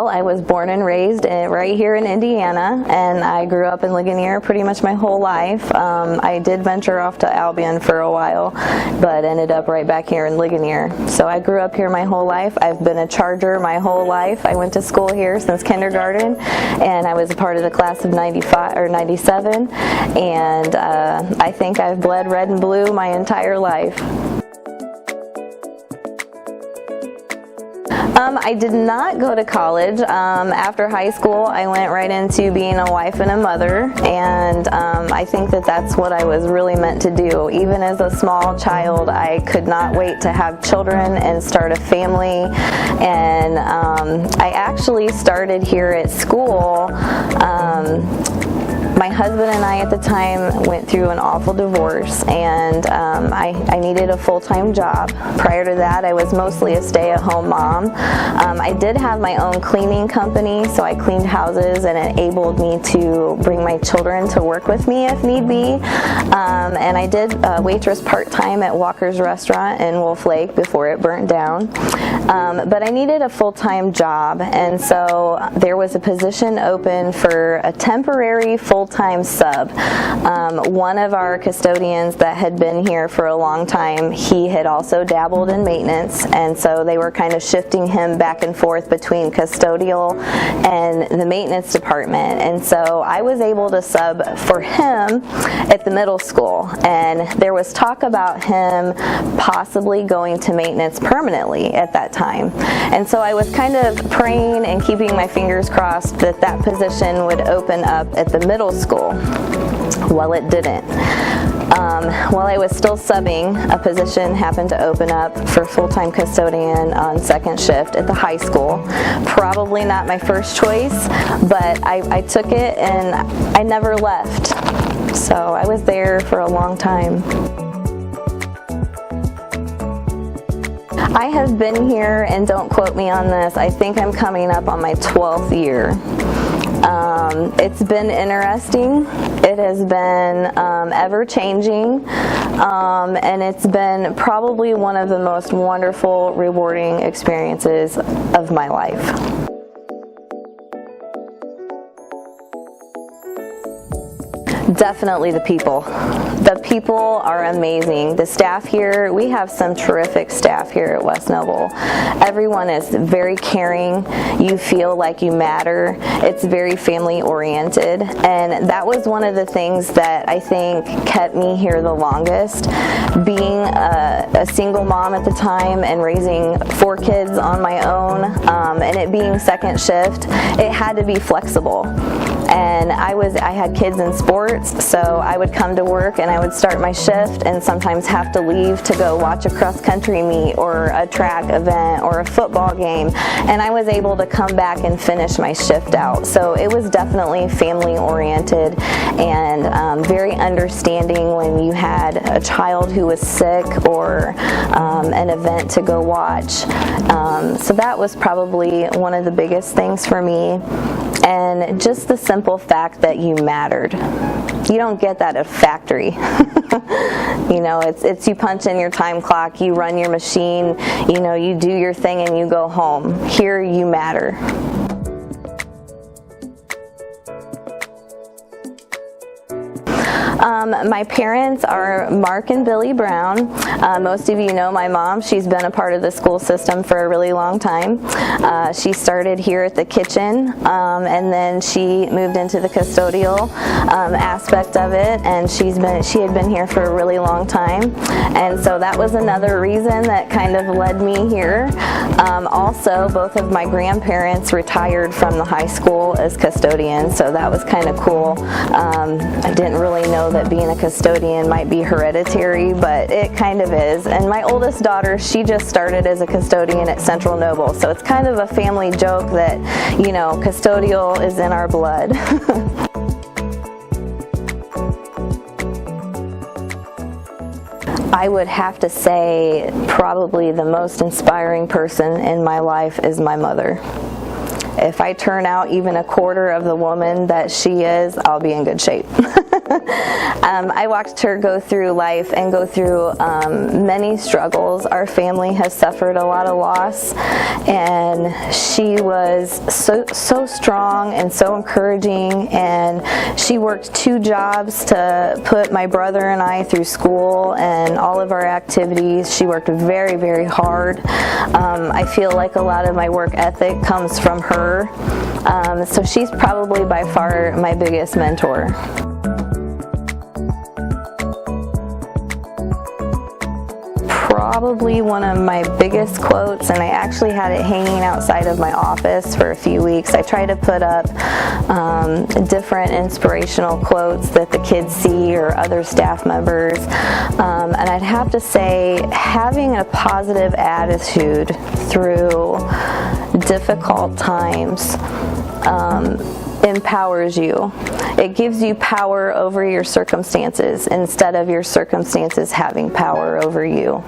Well, I was born and raised right here in Indiana, and I grew up in Ligonier pretty much my whole life. I did venture off to Albion for a while, but ended up right back here in Ligonier. So I grew up here my whole life. I've been a Charger my whole life. I went to school here since kindergarten, and I was a part of the class of 95 or 97, and I think I've bled red and blue my entire life. I did not go to college. After high school, I went right into being a wife and a mother, and I think that that's what I was really meant to do. Even as a small child, I could not wait to have children and start a family, and I actually started here at school. My husband and I at the time went through an awful divorce, and I needed a full-time job. Prior to that, I was mostly a stay-at-home mom. I did have my own cleaning company, so I cleaned houses, and it enabled me to bring my children to work with me if need be. And I did waitress part-time at Walker's Restaurant in Wolf Lake before it burnt down. But I needed a full-time job, and so there was a position open for a temporary full-time sub. One of our custodians that had been here for a long time, he had also dabbled in maintenance, and so they were kind of shifting him back and forth between custodial and the maintenance department. And so I was able to sub for him at the middle school, and there was talk about him possibly going to maintenance permanently at that time. And so I was kind of praying and keeping my fingers crossed that that position would open up at the middle school. Well, it didn't. While I was still subbing, a position happened to open up for full-time custodian on second shift at the high school. Probably not my first choice, but I took it and I never left. So I was there for a long time. I have been here, and don't quote me on this, I think I'm coming up on my 12th year. It's been interesting. It has been ever-changing, and it's been probably one of the most wonderful, rewarding experiences of my life. Definitely the people. The people are amazing. The staff here, we have some terrific staff here at West Noble. Everyone is very caring. You feel like you matter. It's very family oriented, and that was one of the things that I think kept me here the longest. Being a single mom at the time and raising 4 kids on my own, and it being second shift, it had to be flexible. And I had kids in sports, so I would come to work and I would start my shift and sometimes have to leave to go watch a cross-country meet or a track event or a football game, and I was able to come back and finish my shift out. So it was definitely family-oriented and very understanding when you had a child who was sick or an event to go watch. So that was probably one of the biggest things for me. And just the simple fact that you mattered. You don't get that at a factory. You know, it's you punch in your time clock, you run your machine, you know, you do your thing and you go home. Here you matter. My parents are Mark and Billy Brown. Most of you know my mom. She's been a part of the school system for a really long time. She started here at the kitchen, and then she moved into the custodial aspect of it, and she had been here for a really long time, and so that was another reason that kind of led me here. Also, both of my grandparents retired from the high school as custodians, so that was kind of cool. I didn't really know that being a custodian might be hereditary, but it kind of is. And my oldest daughter, she just started as a custodian at Central Noble, so it's kind of a family joke that, you know, custodial is in our blood. I would have to say probably the most inspiring person in my life is my mother. If I turn out even a quarter of the woman that she is, I'll be in good shape. I watched her go through life and go through many struggles. Our family has suffered a lot of loss, and she was so strong and so encouraging, and she worked 2 jobs to put my brother and I through school and all of our activities. She worked very, very hard. I feel like a lot of my work ethic comes from her. So she's probably by far my biggest mentor. Probably one of my biggest quotes, and I actually had it hanging outside of my office for a few weeks. I try to put up different inspirational quotes that the kids see or other staff members, and I'd have to say having a positive attitude through difficult times empowers you. It gives you power over your circumstances instead of your circumstances having power over you.